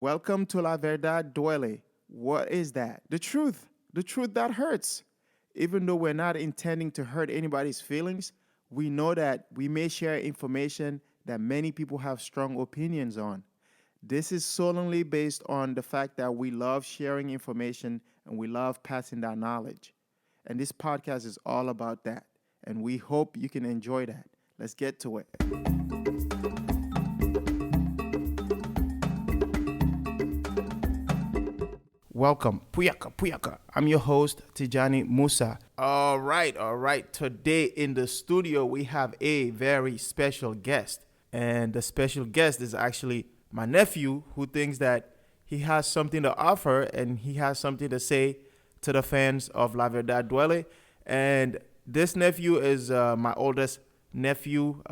Welcome to La Verdad Duele. What is that? The truth. The truth that hurts. Even though we're not intending to hurt anybody's feelings, we know that we may share information that many people have strong opinions on. This is solely based on the fact that we love sharing information and we love passing down knowledge. And this podcast is all about that. And we hope you can enjoy that. Let's get to it. Welcome, Puyaka. I'm your host, Tijani Musa. All right. Today in the studio, we have a very special guest. And the special guest is actually my nephew, who thinks that he has something to offer and he has something to say to the fans of La Verdad Duele. And this nephew is my oldest nephew.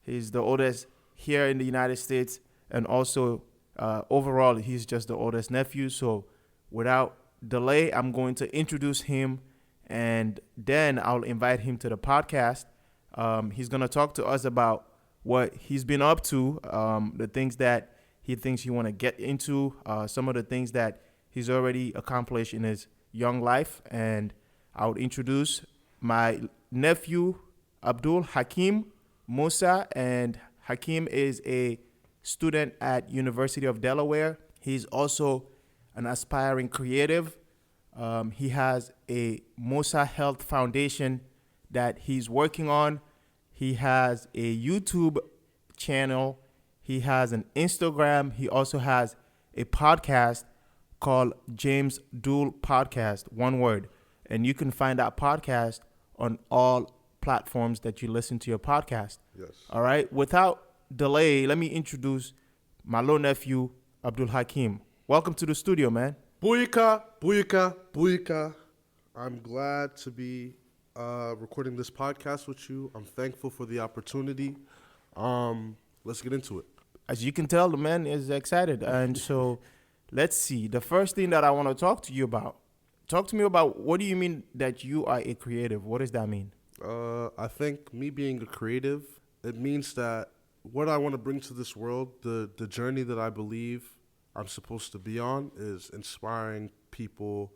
He's the oldest here in the United States, and also overall, he's just the oldest nephew. So without delay, I'm going to introduce him, and then I'll invite him to the podcast. He's going to talk to us about what he's been up to, the things that he thinks he want to get into, some of the things that he's already accomplished in his young life. And I would introduce my nephew, Abdul Hakim Musa, and Hakim is a student at University of Delaware. He's also an aspiring creative. He has a Musa Health Foundation that he's working on. He has a YouTube channel. He has an Instagram. He also has a podcast called James Duel Podcast, one word. And you can find that podcast on all platforms that you listen to your podcast. Yes. All right. Without delay, let me introduce my little nephew, Abdul Hakim. Welcome to the studio, man. Buyika. I'm glad to be recording this podcast with you. I'm thankful for the opportunity. Let's get into it. As you can tell, the man is excited. And so let's see. The first thing that I want to talk to you about, talk to me about, what do you mean that you are a creative? What does that mean? I think me being a creative, it means that what I want to bring to this world, the journey that I believe I'm supposed to be on, is inspiring people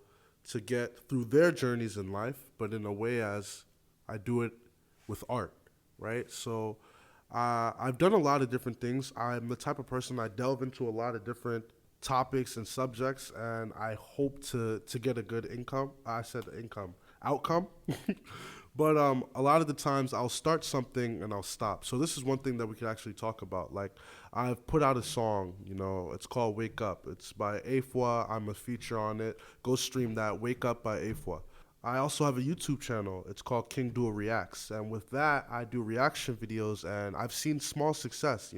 to get through their journeys in life, but in a way as I do it with art, right? So I've done a lot of different things. I'm the type of person, I delve into a lot of different topics and subjects, and I hope to get a good outcome. But a lot of the times I'll start something and I'll stop. So this is one thing that we could actually talk about. Like, I've put out a song, it's called Wake Up. It's by Afwa. I'm a feature on it. Go stream that, Wake Up by Afwa. I also have a YouTube channel. It's called King Duel Reacts. And with that, I do reaction videos, and I've seen small success,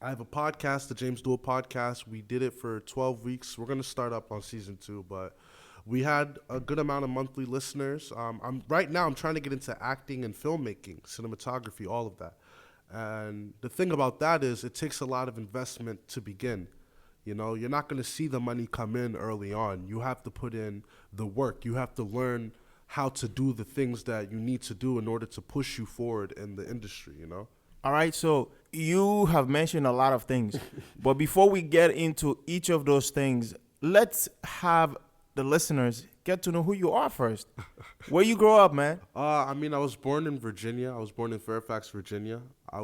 I have a podcast, the James Duel Podcast. We did it for 12 weeks. We're going to start up on season 2, but we had a good amount of monthly listeners. Right now I'm trying to get into acting and filmmaking, cinematography, all of that. And the thing about that is it takes a lot of investment to begin. You're not going to see the money come in early on. You have to put in the work. You have to learn how to do the things that you need to do in order to push you forward in the industry, All right, so you have mentioned a lot of things. But before we get into each of those things, let's have the listeners get to know who you are first. Where you grow up, man? I was born in Virginia. I was born in Fairfax, Virginia. I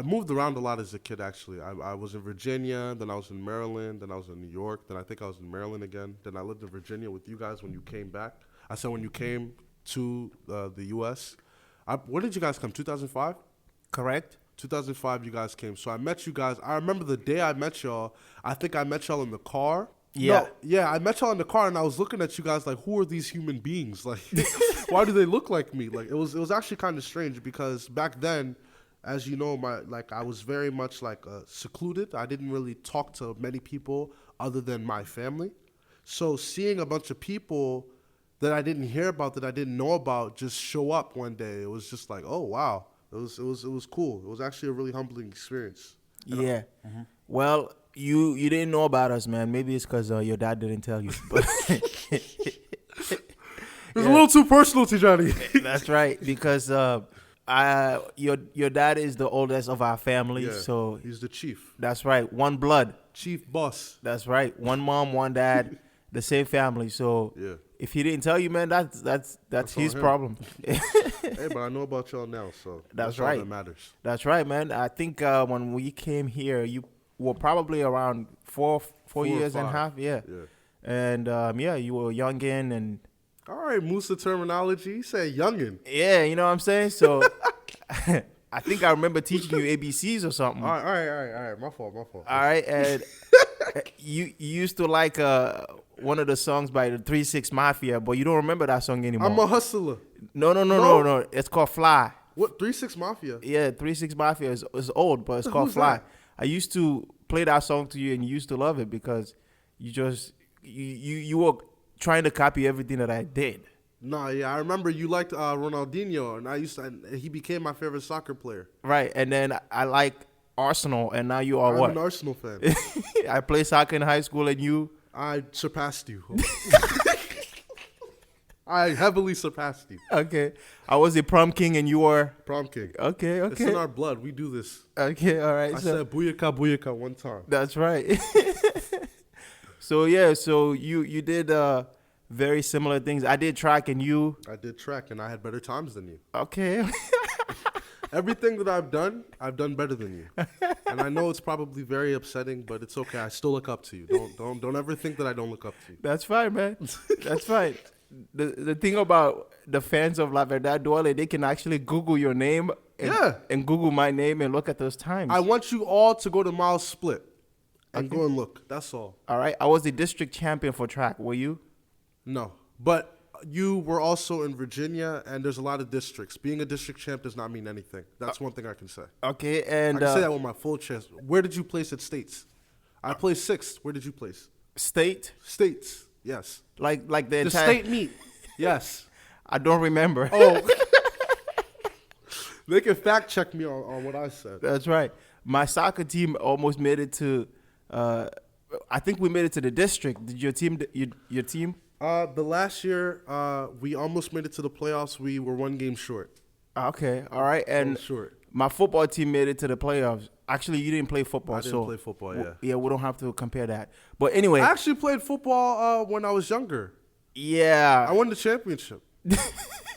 moved around a lot as a kid, actually. I was in Virginia, then I was in Maryland, then I was in New York, then I think I was in Maryland again. Then I lived in Virginia with you guys when you came back. I said when you came to the U.S. When did you guys come, 2005? Correct. 2005 you guys came. So I met you guys. I remember the day I met y'all. I think I met y'all in the car. Yeah. No, I met y'all in the car, and I was looking at you guys like, who are these human beings? Like, why do they look like me? Like, it was actually kind of strange because back then, as you know, I was very much secluded. I didn't really talk to many people other than my family. So seeing a bunch of people that I didn't hear about, that I didn't know about, just show up one day, it was just like, oh wow, it was cool. It was actually a really humbling experience. Yeah. Mm-hmm. Well, you didn't know about us, man. Maybe it's because your dad didn't tell you. But it's a little too personal, Tijani. That's right, because Your dad is the oldest of our family, Yeah, so he's the chief. that's right. One blood. Chief boss. That's right. One mom, one dad, the same family. So Yeah. if he didn't tell you, man, that's his on him. problem. Hey, but I know about y'all now, so That's all right. that matters. That's right, man. I think when we came here, you were probably around four or years and a 5. half. Yeah. Yeah. And yeah, you were youngin and All right, Musa terminology. He said youngin. yeah, you know what I'm saying? So I think I remember teaching you ABCs or something. All right. My fault. All right, and you used to like one of the songs by the 3-6 Mafia, but you don't remember that song anymore. I'm a hustler. No. It's called Fly. What? 3-6 Mafia? Yeah, 3-6 Mafia is old, but it's called Who's Fly. that? I used to play that song to you, and you used to love it because you were trying to copy everything that I did. Nah, yeah, I remember you liked Ronaldinho, and he became my favorite soccer player. Right, and then I like Arsenal, and now you are I'm what? an Arsenal fan. I played soccer in high school, and you. I surpassed you. I heavily surpassed you. Okay, I was the prom king, and you were. Prom king. Okay. It's in our blood. We do this. Okay, all right. I said booyaka, booyaka one time. That's right. So yeah, so you did very similar things. I did track, and you. I did track, and I had better times than you. Okay. Everything that I've done better than you. And I know it's probably very upsetting, but it's okay. I still look up to you. Don't ever think that I don't look up to you. That's fine, man. That's fine. The thing about the fans of La Verdad Duele, they can actually Google your name and Google my name and look at those times. I want you all to go to Miles Split and go and look. That's all. All right. I was the district champion for track. Were you? No. But you were also in Virginia, and there's a lot of districts. Being a district champ does not mean anything. That's one thing I can say. Okay. And I can say that with my full chest. Where did you place at States? I placed 6th. Where did you place? State? States. Yes. Like the The entire state meet. Yes. I don't remember. Oh. They can fact check me on what I said. That's right. My soccer team almost made it to. I think we made it to the district. Did your team? Your team? The last year, we almost made it to the playoffs. We were 1 game short. Okay. All right. And Short. my football team made it to the playoffs. Actually, you didn't play football. I didn't play football, yeah. Yeah, we don't have to compare that. But anyway. I actually played football when I was younger. Yeah. I won the championship.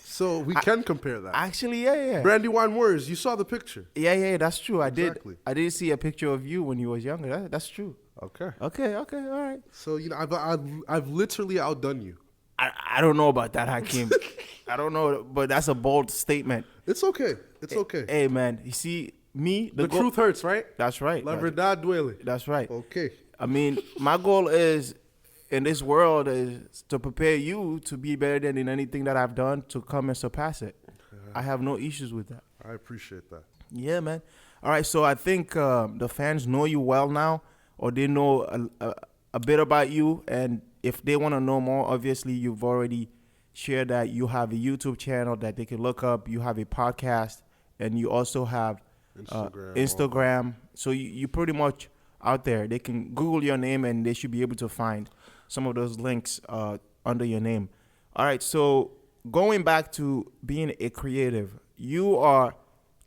So we can compare that. Actually, yeah. Brandywine Warriors, you saw the picture. Yeah, that's true. Exactly. I did see a picture of you when you was younger. That's true. Okay. Okay, all right. So, I've literally outdone you. I don't know about that, Hakim. I don't know, but that's a bold statement. It's okay. It's okay. Hey, man, you see, me, The truth hurts, right? That's right. La verdad duele. That's right. Okay. I mean, my goal is in this world is to prepare you to be better than in anything that I've done to come and surpass it. I have no issues with that. I appreciate that. Yeah, man. All right, so I think the fans know you well now, or they know a bit about you, and if they want to know more, obviously you've already shared that you have a YouTube channel that they can look up. You have a podcast, and you also have Instagram. So you pretty much out there. They can Google your name, and they should be able to find some of those links under your name. All right, so going back to being a creative, you are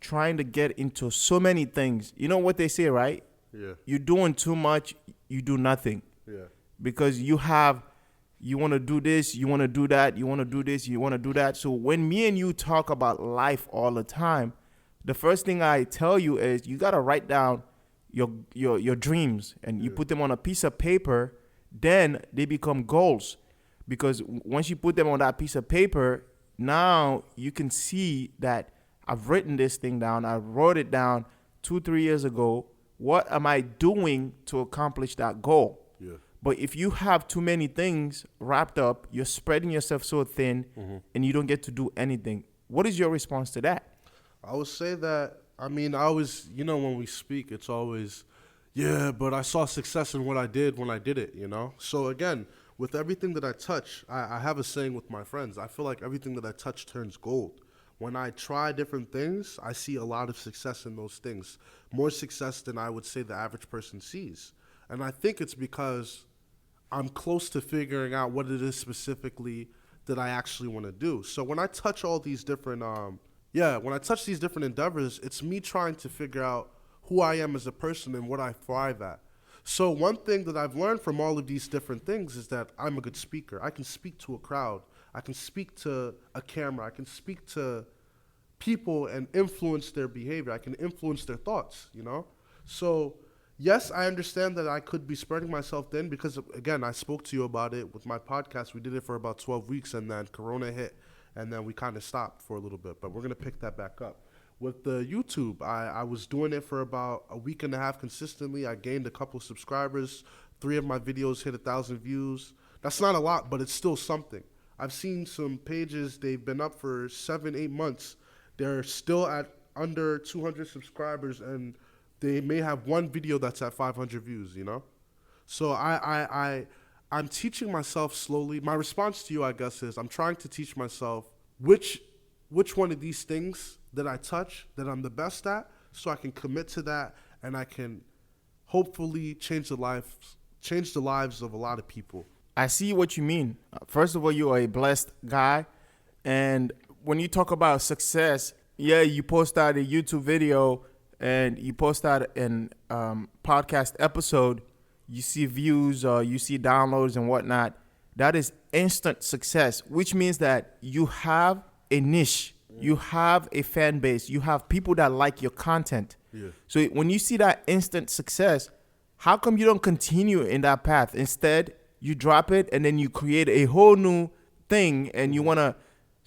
trying to get into so many things. You know what they say, right? Yeah. You're doing too much, you do nothing. Yeah. Because you want to do this, you want to do that, you want to do this, you want to do that. So when me and you talk about life all the time, the first thing I tell you is you got to write down your dreams, and you put them on a piece of paper, then they become goals. Because once you put them on that piece of paper, now you can see that I've written this thing down. I wrote it down 2-3 years ago. What am I doing to accomplish that goal? Yeah. But if you have too many things wrapped up, you're spreading yourself so thin, and you don't get to do anything. What is your response to that? I would say that, I always, when we speak, it's always, yeah, but I saw success in what I did when I did it, So again, with everything that I touch, I have a saying with my friends. I feel like everything that I touch turns gold. When I try different things, I see a lot of success in those things. More success than I would say the average person sees. And I think it's because I'm close to figuring out what it is specifically that I actually want to do. So when I touch all these different when I touch these different endeavors, it's me trying to figure out who I am as a person and what I thrive at. So one thing that I've learned from all of these different things is that I'm a good speaker. I can speak to a crowd. I can speak to a camera. I can speak to people and influence their behavior. I can influence their thoughts, you know? So yes, I understand that I could be spreading myself thin because, again, I spoke to you about it with my podcast. We did it for about 12 weeks, and then Corona hit, and then we kind of stopped for a little bit. But we're going to pick that back up. With the YouTube, I was doing it for about a week and a half consistently. I gained a couple subscribers. 3 of my videos hit 1,000 views. That's not a lot, but it's still something. I've seen some pages, they've been up for 7-8 months. They're still at under 200 subscribers, and they may have one video that's at 500 views, you know? So I'm teaching myself slowly. My response to you, I guess, is I'm trying to teach myself which one of these things that I touch that I'm the best at, so I can commit to that and I can hopefully change the lives of a lot of people. I see what you mean. First of all, you are a blessed guy. And when you talk about success, yeah, you post out a YouTube video and you post out an podcast episode, you see views or you see downloads and whatnot. That is instant success, which means that you have a niche. You have a fan base. You have people that like your content. Yeah. So when you see that instant success, how come you don't continue in that path? Instead, you drop it and then you create a whole new thing and you want to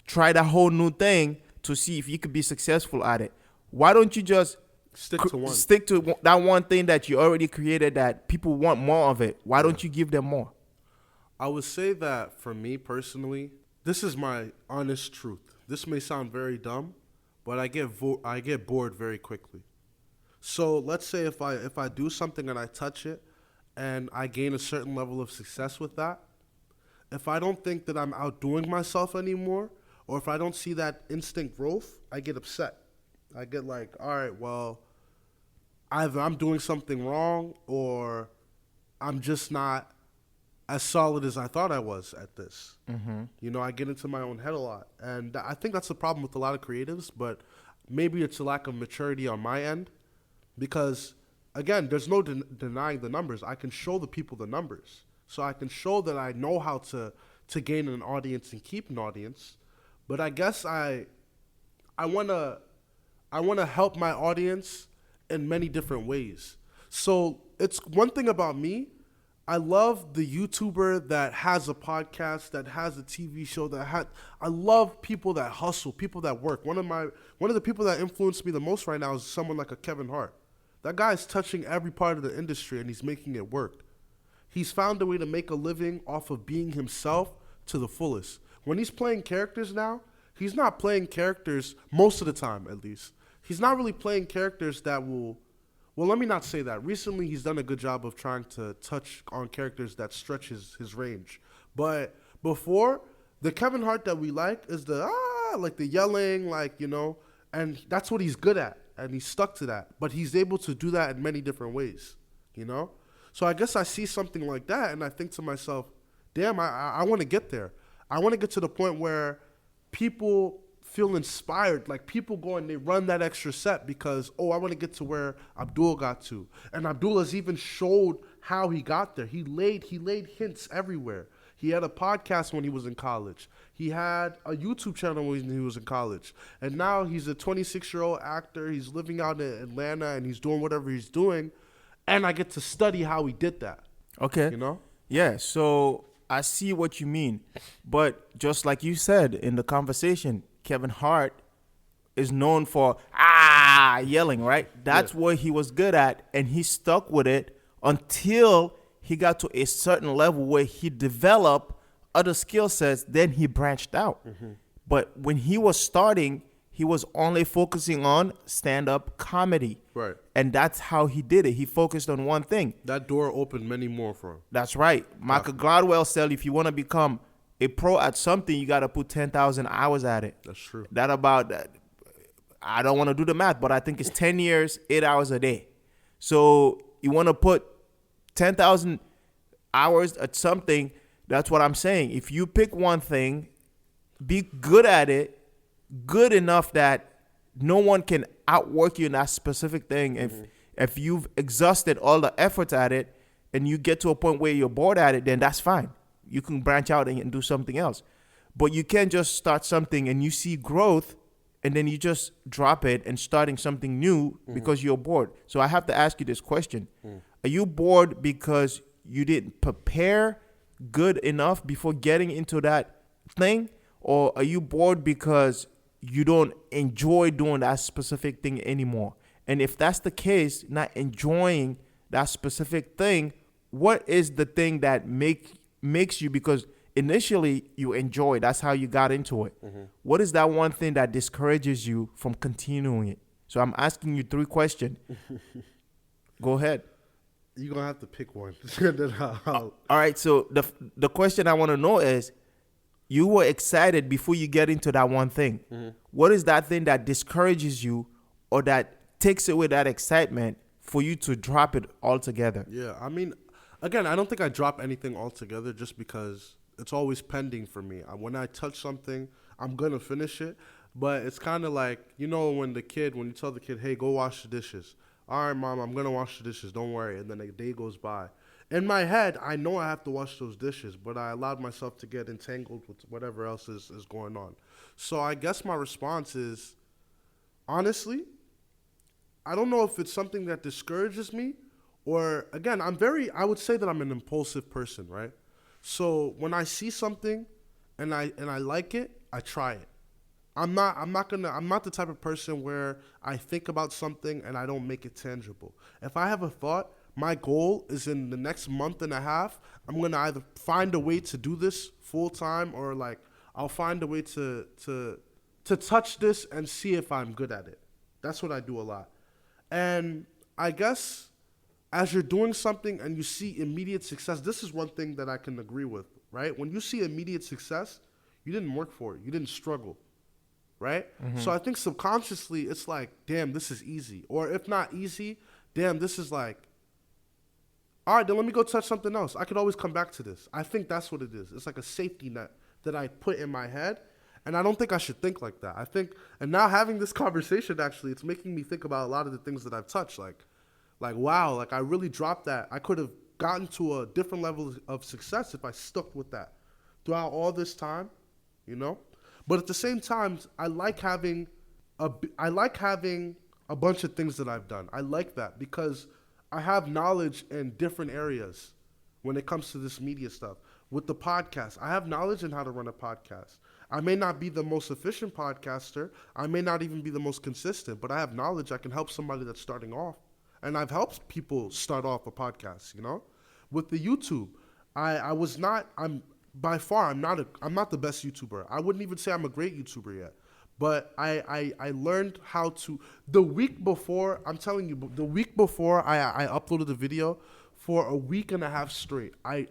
try that whole new thing to see if you could be successful at it. Why don't you just stick to that one thing that you already created that people want more of it? Why don't you give them more? I would say that for me personally, this is my honest truth. This may sound very dumb, but I get bored very quickly. So let's say if I do something and I touch it and I gain a certain level of success with that, if I don't think that I'm outdoing myself anymore, or if I don't see that instant growth, I get upset. I get like, all right, well, either I'm doing something wrong or I'm just not as solid as I thought I was at this. Mm-hmm. You know, I get into my own head a lot. And I think that's the problem with a lot of creatives, but maybe it's a lack of maturity on my end because, again, there's no denying the numbers. I can show the people the numbers. So I can show that I know how to gain an audience and keep an audience. But I guess I want to help my audience in many different ways. So it's one thing about me. I love the YouTuber that has a podcast, that has a TV show, I love people that hustle, people that work. One of the people that influenced me the most right now is someone like a Kevin Hart. That guy is touching every part of the industry and he's making it work. He's found a way to make a living off of being himself to the fullest. When he's playing characters now, he's not playing characters, most of the time at least. He's not really playing characters that will, well, let me not say that. Recently, he's done a good job of trying to touch on characters that stretch his range. But before, the Kevin Hart that we like is like the yelling, like, you know, and that's what he's good at, and he's stuck to that. But he's able to do that in many different ways, you know? So I guess I see something like that, and I think to myself, damn, I want to get there. I want to get to the point where people feel inspired, like people go and they run that extra set because, I want to get to where Abdul got to. And Abdul has even showed how he got there. He laid hints everywhere. He had a podcast when he was in college. He had a YouTube channel when he was in college. And now he's a 26-year-old actor. He's living out in Atlanta and he's doing whatever he's doing. And I get to study how he did that. Okay. You know? Yeah, so I see what you mean. But just like you said in the conversation, Kevin Hart is known for yelling, right? That's what he was good at, and he stuck with it until he got to a certain level where he developed other skill sets, then he branched out. Mm-hmm. But when he was starting, he was only focusing on stand-up comedy. Right. And that's how he did it. He focused on one thing. That door opened many more for him. That's right. MacLeod said if you want to become a pro at something, you got to put 10,000 hours at it. That's true. I don't want to do the math, but I think it's 10 years, 8 hours a day. So you want to put 10,000 hours at something. That's what I'm saying. If you pick one thing, be good at it, good enough that no one can outwork you in that specific thing. If you've exhausted all the effort at it and you get to a point where you're bored at it, then that's fine. You can branch out and do something else. But you can't just start something and you see growth and then you just drop it and starting something new because you're bored. So I have to ask you this question. Are you bored because you didn't prepare good enough before getting into that thing? Or are you bored because you don't enjoy doing that specific thing anymore? And if that's the case, not enjoying that specific thing, what is the thing that makes you, because initially you enjoy, that's how you got into it. What is that one thing that discourages you from continuing it? So I'm asking you 3 questions. Go ahead. You're going to have to pick one. All right. So the question I want to know is, you were excited before you get into that one thing. What is that thing that discourages you or that takes away that excitement for you to drop it altogether? Yeah, I mean, again, I don't think I drop anything altogether just because it's always pending for me. When I touch something, I'm going to finish it. But it's kind of like, you know, when you tell the kid, hey, go wash the dishes. All right, Mom, I'm going to wash the dishes. Don't worry. And then a day goes by. In my head, I know I have to wash those dishes, but I allowed myself to get entangled with whatever else is going on. So I guess my response is, honestly, I don't know if it's something that discourages me or, again, I would say that I'm an impulsive person, right? So when I see something and I like it, I try it. I'm not the type of person where I think about something and I don't make it tangible. If I have a thought, my goal is in the next month and a half, I'm going to either find a way to do this full time or like I'll find a way to touch this and see if I'm good at it. That's what I do a lot. And I guess as you're doing something and you see immediate success, this is one thing that I can agree with, right? When you see immediate success, you didn't work for it. You didn't struggle, right? So I think subconsciously it's like, damn, this is easy. Or if not easy, damn, this is like, all right, then let me go touch something else. I could always come back to this. I think that's what it is. It's like a safety net that I put in my head. And I don't think I should think like that. I think, and now having this conversation, actually, it's making me think about a lot of the things that I've touched. Like wow, like I really dropped that. I could have gotten to a different level of success if I stuck with that throughout all this time, you know? But at the same time, I like having a bunch of things that I've done. I like that because I have knowledge in different areas when it comes to this media stuff. With the podcast, I have knowledge in how to run a podcast. I may not be the most efficient podcaster. I may not even be the most consistent, but I have knowledge. I can help somebody that's starting off. And I've helped people start off a podcast, you know? With the YouTube, I'm not the best YouTuber. I wouldn't even say I'm a great YouTuber yet. But I learned how to, the week before I uploaded the video, for a week and a half straight, I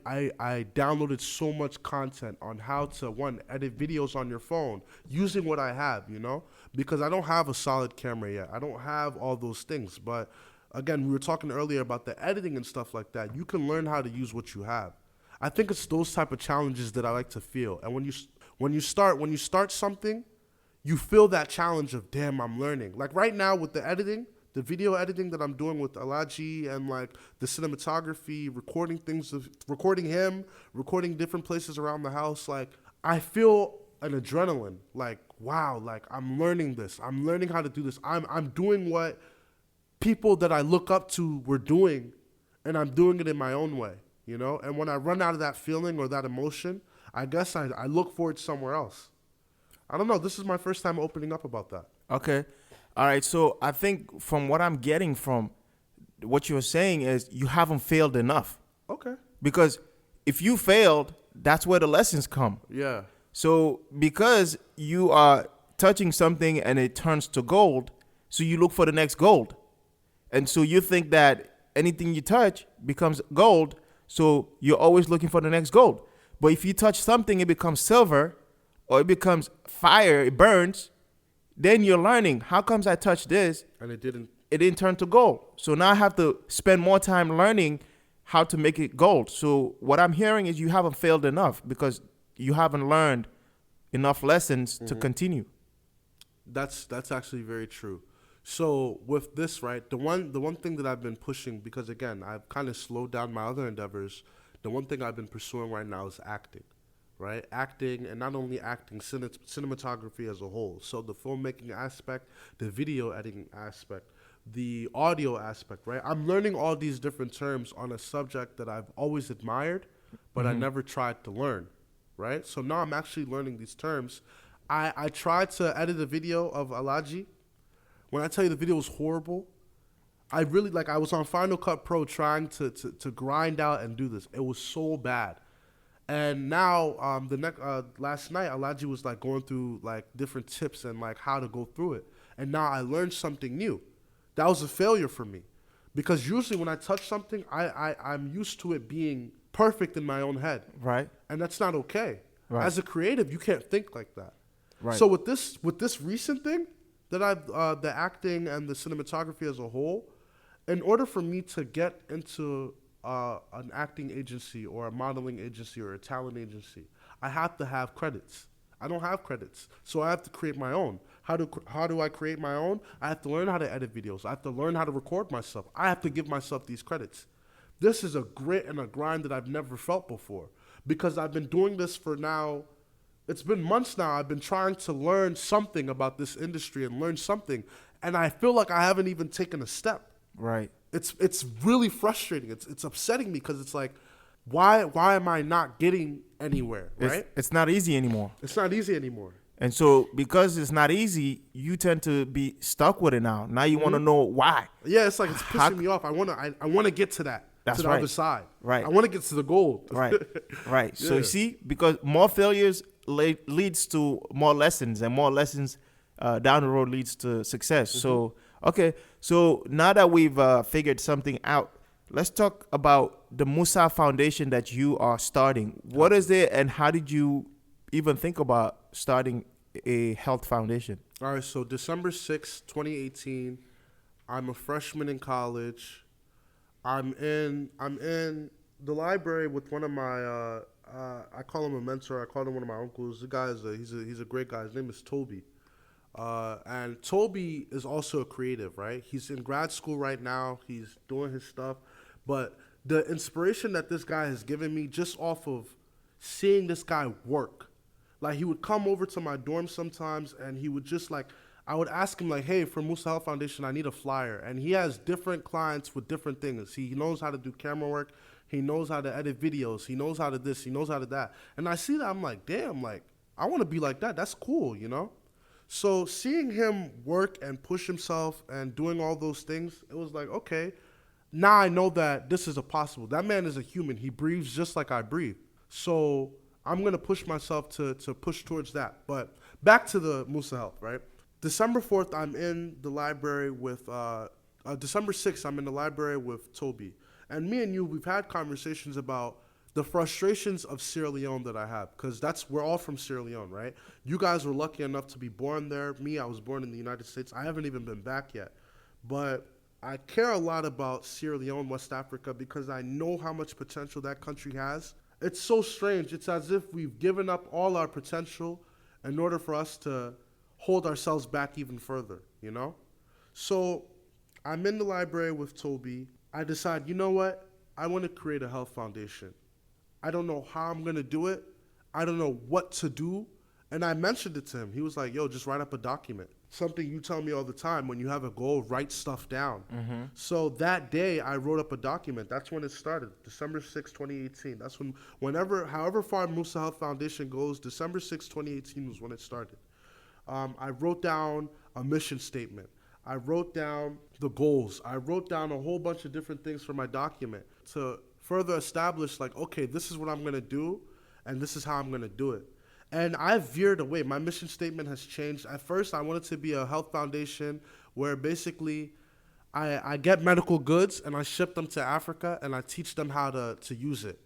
downloaded so much content on how to, edit videos on your phone, using what I have, you know? Because I don't have a solid camera yet. I don't have all those things. But again, we were talking earlier about the editing and stuff like that. You can learn how to use what you have. I think it's those type of challenges that I like to feel. And when you start something, you feel that challenge of, damn, I'm learning. Like right now with the editing, the video editing that I'm doing with Alaji and like the cinematography, recording him, recording different places around the house, like I feel an adrenaline. Like, wow, like I'm learning this. I'm learning how to do this. I'm doing what people that I look up to were doing, and I'm doing it in my own way, you know? And when I run out of that feeling or that emotion, I guess I look for it somewhere else. I don't know. This is my first time opening up about that. Okay. All right. So I think from what I'm getting from what you're saying is you haven't failed enough. Okay. Because if you failed, that's where the lessons come. Yeah. So because you are touching something and it turns to gold, so you look for the next gold. And so you think that anything you touch becomes gold, so you're always looking for the next gold. But if you touch something, it becomes silver, or it becomes fire, it burns, then you're learning, how comes I touched this? And it didn't turn to gold. So now I have to spend more time learning how to make it gold. So what I'm hearing is you haven't failed enough because you haven't learned enough lessons to continue. That's actually very true. So with this, right, the one thing that I've been pushing, because again, I've kind of slowed down my other endeavors. The one thing I've been pursuing right now is acting, right? Acting, and not only acting, cinematography as a whole. So the filmmaking aspect, the video editing aspect, the audio aspect, right? I'm learning all these different terms on a subject that I've always admired, but I never tried to learn, right? So now I'm actually learning these terms. I tried to edit a video of Alaji. When I tell you the video was horrible, I really, I was on Final Cut Pro trying to grind out and do this. It was so bad. And now, last night, Alaji was going through different tips and how to go through it. And now I learned something new. That was a failure for me, because usually when I touch something, I'm used to it being perfect in my own head. Right. And that's not okay. Right. As a creative, you can't think like that. Right. So with this recent thing that I've the acting and the cinematography as a whole, in order for me to get into an acting agency or a modeling agency or a talent agency, I have to have credits. I don't have credits, so I have to create my own. How do I create my own? I have to learn how to edit videos. I have to learn how to record myself. I have to give myself these credits. This is a grit and a grind that I've never felt before, because I've been doing this for now. It's been months now. I've been trying to learn something about this industry and learn something, and I feel like I haven't even taken a step. Right. It's really frustrating. It's upsetting me, because it's why am I not getting anywhere, right? It's not easy anymore. It's not easy anymore. And so because it's not easy, you tend to be stuck with it now. Now you want to know why. Yeah, it's it's pissing me off. I want to get to that. That's to the right. other side. Right. I want to get to the goal. Right. Right. So Yeah. you see, because more failures leads to more lessons, and more lessons down the road leads to success. So, okay. So now that we've figured something out, let's talk about the Musa Foundation that you are starting. What is it, and how did you even think about starting a health foundation? All right, so December 6th, 2018, I'm a freshman in college. I'm in the library with one of my I call him a mentor. I call him one of my uncles. The guy he's a great guy. His name is Toby. And Toby is also a creative, right? He's in grad school right now. He's doing his stuff. But the inspiration that this guy has given me just off of seeing this guy work, he would come over to my dorm sometimes, and he would just I would ask him hey, for Musa Health Foundation, I need a flyer. And he has different clients with different things. He knows how to do camera work. He knows how to edit videos. He knows how to this. He knows how to that. And I see that, I'm damn, I want to be like that. That's cool, you know? So seeing him work and push himself and doing all those things, it was okay, now I know that this is a possible. That man is a human. He breathes just like I breathe. So I'm going to push myself to push towards that. But back to the Musa Health, right? December 4th, I'm in the library with, December 6th, I'm in the library with Toby. And me and you, we've had conversations about the frustrations of Sierra Leone that I have, because we're all from Sierra Leone, right? You guys were lucky enough to be born there. Me, I was born in the United States. I haven't even been back yet. But I care a lot about Sierra Leone, West Africa, because I know how much potential that country has. It's so strange. It's as if we've given up all our potential in order for us to hold ourselves back even further, you know? So I'm in the library with Toby. I decide, you know what? I want to create a health foundation. I don't know how I'm going to do it. I don't know what to do. And I mentioned it to him. He was like, yo, just write up a document. Something you tell me all the time. When you have a goal, write stuff down. Mm-hmm. So that day, I wrote up a document. That's when it started, December 6, 2018. That's however far Musa Health Foundation goes, December 6, 2018 was when it started. I wrote down a mission statement. I wrote down the goals. I wrote down a whole bunch of different things for my document to further establish, okay, this is what I'm going to do, and this is how I'm going to do it. And I've veered away. My mission statement has changed. At first, I wanted to be a health foundation where basically I get medical goods and I ship them to Africa and I teach them how to use it.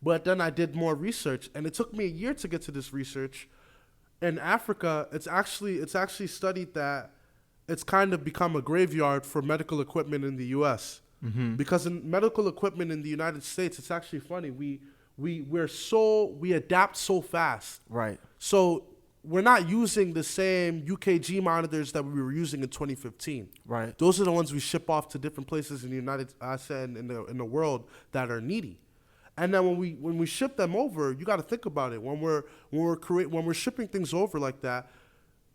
But then I did more research, and it took me a year to get to this research. In Africa, it's actually studied that it's kind of become a graveyard for medical equipment in the U.S. Mm-hmm. Because in medical equipment in the United States, it's actually funny. We adapt so fast. Right. So we're not using the same UKG monitors that we were using in 2015. Right. Those are the ones we ship off to different places in the in the world that are needy. And then when we ship them over, you got to think about it. When we're shipping things over like that,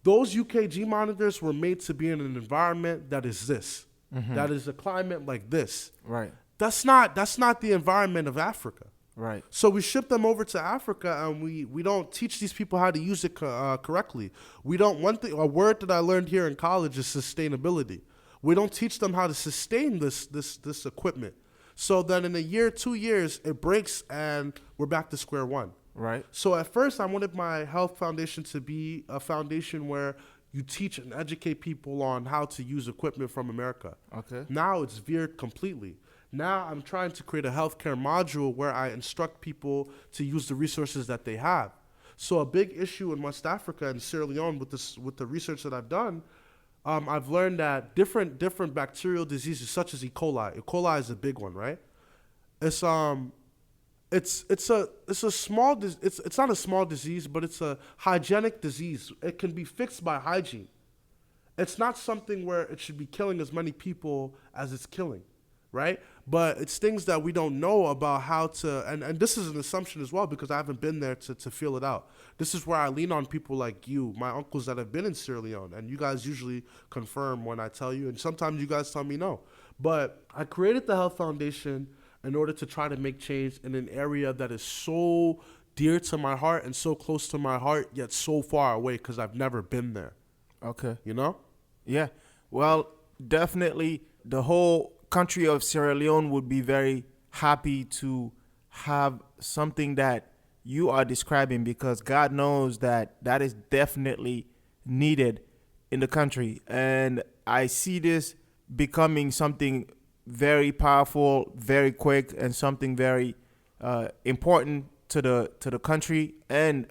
those UKG monitors were made to be in an environment that is this, that is a climate like this. Right. That's not the environment of Africa. Right. So we ship them over to Africa, and we don't teach these people how to use it correctly. We don't. A word that I learned here in college is sustainability. We don't teach them how to sustain this equipment. So then in a year, 2 years, it breaks and we're back to square one. Right. So at first, I wanted my health foundation to be a foundation where you teach and educate people on how to use equipment from America. Okay. Now it's veered completely. Now I'm trying to create a healthcare module where I instruct people to use the resources that they have. So a big issue in West Africa and Sierra Leone with the research that I've done, I've learned that different bacterial diseases such as E. coli. E. coli is a big one, right? It's not a small disease, but it's a hygienic disease. It can be fixed by hygiene. It's not something where it should be killing as many people as it's killing, right? But it's things that we don't know about how to, and this is an assumption as well because I haven't been there to feel it out. This is where I lean on people like you, my uncles that have been in Sierra Leone, and you guys usually confirm when I tell you, and sometimes you guys tell me no. But I created the Health Foundation in order to try to make change in an area that is so dear to my heart and so close to my heart, yet so far away because I've never been there. Okay. You know? Yeah. Well, definitely the whole country of Sierra Leone would be very happy to have something that you are describing because God knows that is definitely needed in the country. And I see this becoming something very powerful, very quick, and something very important to the country and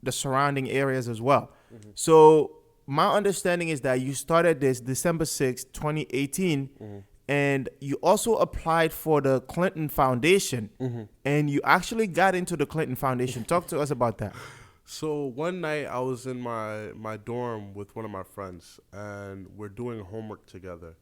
the surrounding areas as well. Mm-hmm. So my understanding is that you started this December 6th, 2018, and you also applied for the Clinton Foundation, and you actually got into the Clinton Foundation. Talk to us about that. So one night I was in my dorm with one of my friends, and we're doing homework together.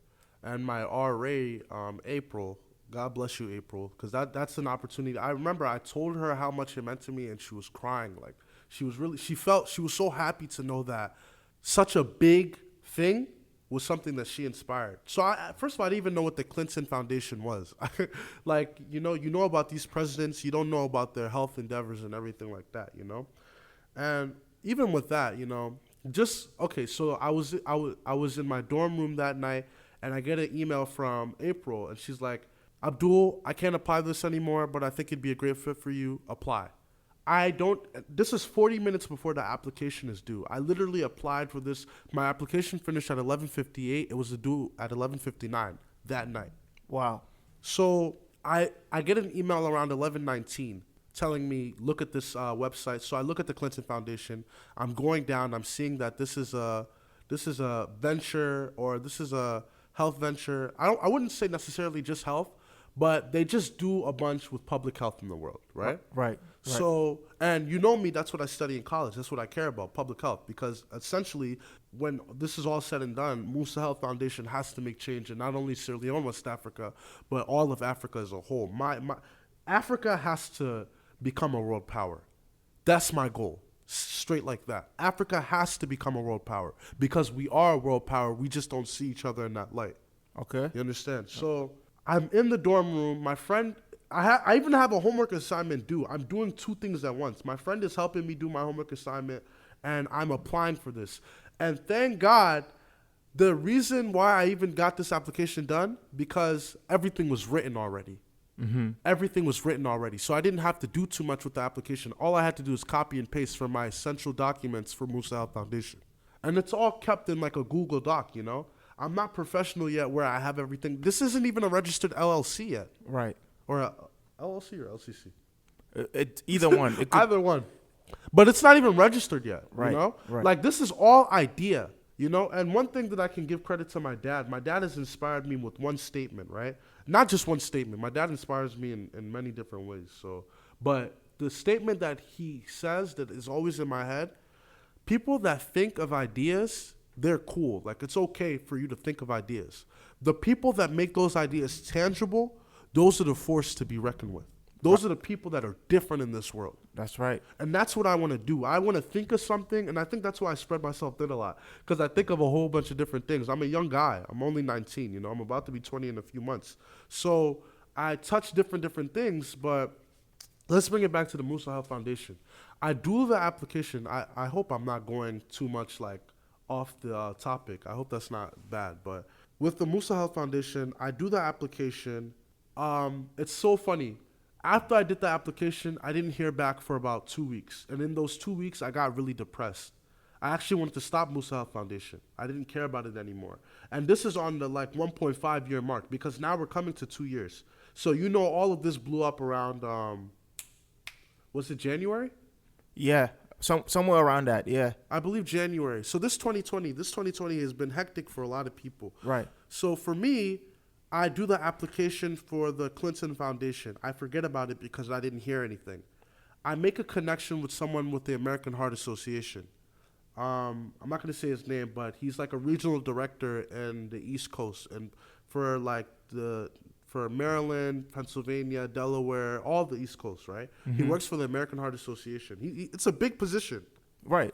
And my RA, April, God bless you, April, because that's an opportunity. I remember I told her how much it meant to me, and she was crying. Like she was so happy to know that such a big thing was something that she inspired. So first of all, I didn't even know what the Clinton Foundation was. Like, you know about these presidents, you don't know about their health endeavors and everything like that, you know? And even with that, you know, so I was in my dorm room that night, and I get an email from April, and she's like, Abdul, I can't apply this anymore, but I think it'd be a great fit for you. Apply. This is 40 minutes before the application is due. I literally applied for this. My application finished at 11:58. It was due at 11:59 that night. Wow. So I get an email around 11:19 telling me, look at this website. So I look at the Clinton Foundation. I'm going down. I'm seeing that this is a venture, or this is a health venture. I wouldn't say necessarily just health, but they just do a bunch with public health in the world, right? Right. So, and you know me, that's what I study in college. That's what I care about, public health. Because essentially, when this is all said and done, Musa Health Foundation has to make change in not only Sierra Leone, West Africa, but all of Africa as a whole. Africa has to become a world power. That's my goal. Straight like that. Africa has to become a world power because we are a world power. We just don't see each other in that light. Okay. You understand? So I'm in the dorm room. My friend, I even have a homework assignment due. I'm doing two things at once. My friend is helping me do my homework assignment, and I'm applying for this. And thank God, the reason why I even got this application done, because everything was written already. Mm-hmm. Everything was written already. So I didn't have to do too much with the application. All I had to do is copy and paste from my essential documents for Musa Health Foundation. And it's all kept in like a Google Doc, you know? I'm not professional yet where I have everything. This isn't even a registered LLC yet. Right. Or a LLC or LCC? It's either one. Either one. But it's not even registered yet, right, you know? Right. Like, this is all idea, you know? And one thing that I can give credit to my dad has inspired me with one statement, right? Not just one statement. My dad inspires me in many different ways. So, but the statement that he says that is always in my head, people that think of ideas, they're cool. Like, it's okay for you to think of ideas. The people that make those ideas tangible, those are the force to be reckoned with. Those are the people that are different in this world. That's right. And that's what I want to do. I want to think of something, and I think that's why I spread myself thin a lot, because I think of a whole bunch of different things. I'm a young guy. I'm only 19. You know, I'm about to be 20 in a few months. So I touch different things, but let's bring it back to the Musa Health Foundation. I do the application. I hope I'm not going too much like off the topic. I hope that's not bad. But with the Musa Health Foundation, I do the application. It's so funny. After I did the application, I didn't hear back for about 2 weeks. And in those 2 weeks, I got really depressed. I actually wanted to stop Musa Health Foundation. I didn't care about it anymore. And this is on the like 1.5 year mark, because now we're coming to 2 years. So, you know, all of this blew up around, was it January? Yeah, somewhere around that, yeah. I believe January. So this 2020 has been hectic for a lot of people. Right. So for me, I do the application for the Clinton Foundation. I forget about it because I didn't hear anything. I make a connection with someone with the American Heart Association. I'm not going to say his name, but he's like a regional director in the East Coast, and for like for Maryland, Pennsylvania, Delaware, all the East Coast, right? Mm-hmm. He works for the American Heart Association. It's a big position. Right.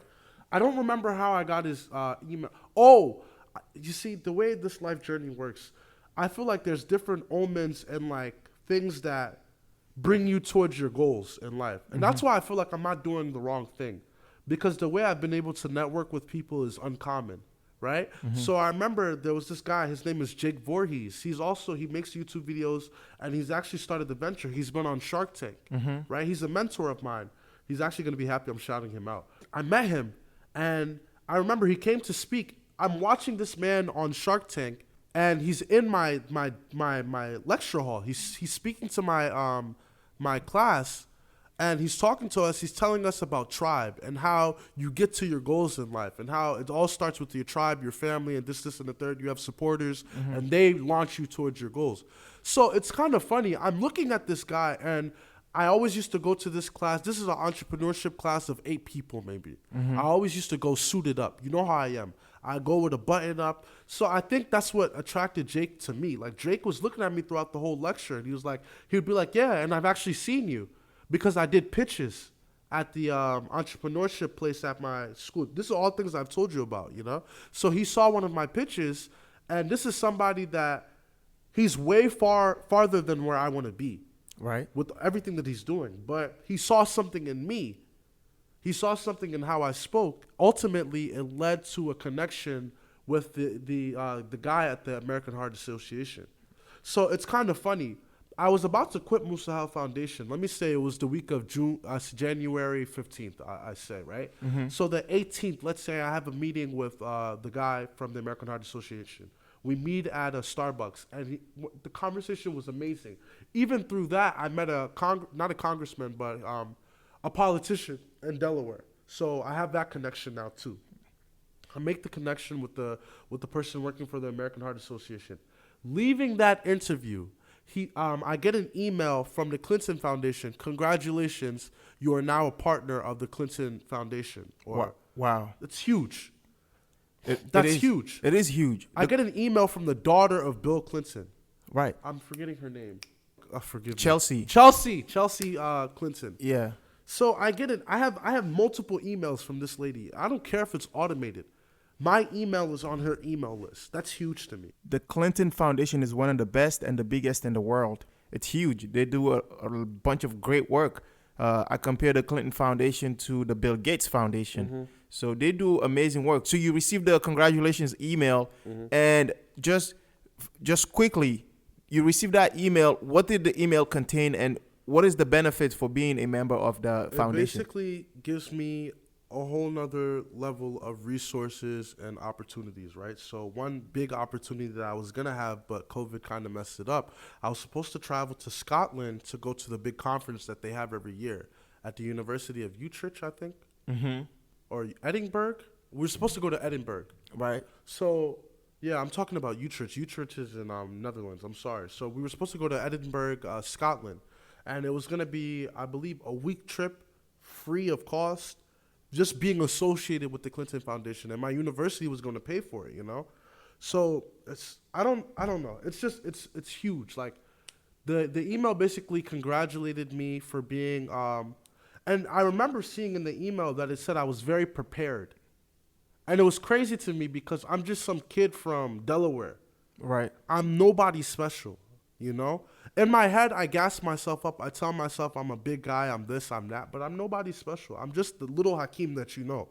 I don't remember how I got his email. Oh, you see, the way this life journey works, I feel like there's different omens and like things that bring you towards your goals in life. And that's why I feel like I'm not doing the wrong thing, because the way I've been able to network with people is uncommon, right? So I remember there was this guy, his name is Jake Voorhees. He makes YouTube videos, and he's actually started the venture. He's been on Shark Tank, right? He's a mentor of mine. He's actually going to be happy I'm shouting him out. I met him, and I remember he came to speak. I'm watching this man on Shark Tank, and he's in my lecture hall. He's speaking to my class, and he's talking to us. He's telling us about tribe and how you get to your goals in life, and how it all starts with your tribe, your family, and this, and the third. You have supporters, and they launch you towards your goals. So it's kind of funny. I'm looking at this guy, and I always used to go to this class. This is an entrepreneurship class of 8 people, maybe. I always used to go suited up. You know how I am. I go with a button up. So I think that's what attracted Jake to me. Like, Jake was looking at me throughout the whole lecture, and he'd be like, yeah, and I've actually seen you, because I did pitches at the entrepreneurship place at my school. This is all things I've told you about, you know? So he saw one of my pitches, and this is somebody that he's way farther than where I want to be. Right. With everything that he's doing. But he saw something in me. He saw something in how I spoke. Ultimately, it led to a connection with the guy at the American Heart Association. So it's kind of funny. I was about to quit Musa Health Foundation. Let me say it was the week of January 15th, I say, right? So the 18th, let's say I have a meeting with the guy from the American Heart Association. We meet at a Starbucks, and the conversation was amazing. Even through that, I met not a congressman, but a politician in Delaware. So I have that connection now too. I make the connection with the person working for the American Heart Association. Leaving that interview, I get an email from the Clinton Foundation. Congratulations, you are now a partner of the Clinton Foundation. Wow. It's huge. That's huge. It is huge. I get an email from the daughter of Bill Clinton. Right. I'm forgetting her name. Forgive Chelsea. me. Chelsea Clinton. Yeah. So I get it. I have multiple emails from this lady. I don't care if it's automated. My email is on her email list. That's huge to me. The Clinton Foundation is one of the best and the biggest in the world. It's huge. They do a bunch of great work. I compare the Clinton Foundation to the Bill Gates Foundation. So they do amazing work. So you received the congratulations email, and just quickly, you received that email. What did the email contain, and what is the benefit for being a member of the foundation? It basically gives me a whole nother level of resources and opportunities, right? So one big opportunity that I was going to have, but COVID kind of messed it up. I was supposed to travel to Scotland to go to the big conference that they have every year at the University of Utrecht, I think, or Edinburgh. We were supposed to go to Edinburgh. Right. So, yeah, I'm talking about Utrecht. Utrecht is in Netherlands. I'm sorry. So we were supposed to go to Edinburgh, Scotland. And it was going to be, I believe, a week trip free of cost. just being associated with the Clinton Foundation, and my university was going to pay for it, you know? So I don't know. It's huge. Like the email basically congratulated me for being, and I remember seeing in the email that it said I was very prepared. And it was crazy to me because I'm just some kid from Delaware. Right. I'm nobody special, you know? In my head, I gas myself up. I tell myself I'm a big guy, I'm this, I'm that, but I'm nobody special. I'm just the little Hakim that you know.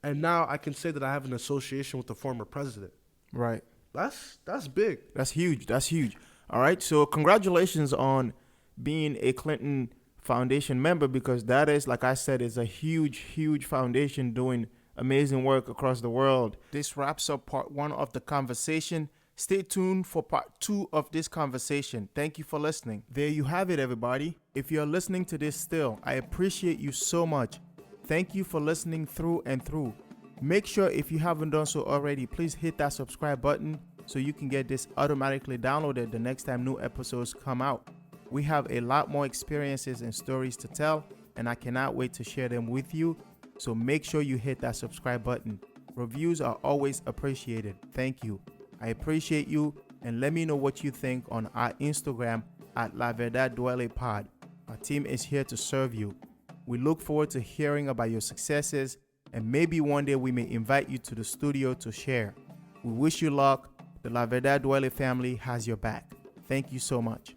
And now I can say that I have an association with the former president. Right. That's big. That's huge. That's huge. All right. So congratulations on being a Clinton Foundation member, because that is, like I said, is a huge, huge foundation doing amazing work across the world. This wraps up part 1 of the conversation. Stay tuned for part 2 of this conversation. Thank you for listening. There you have it, everybody. If you're listening to this still, I appreciate you so much. Thank you for listening through and through. Make sure, if you haven't done so already, please hit that subscribe button so you can get this automatically downloaded the next time new episodes come out. We have a lot more experiences and stories to tell, and I cannot wait to share them with you. So make sure you hit that subscribe button. Reviews are always appreciated. Thank you. I appreciate you, and let me know what you think on our Instagram at Verdad Duele Pod. Our team is here to serve you. We look forward to hearing about your successes, and maybe one day we may invite you to the studio to share. We wish you luck. The Verdad Duele family has your back. Thank you so much.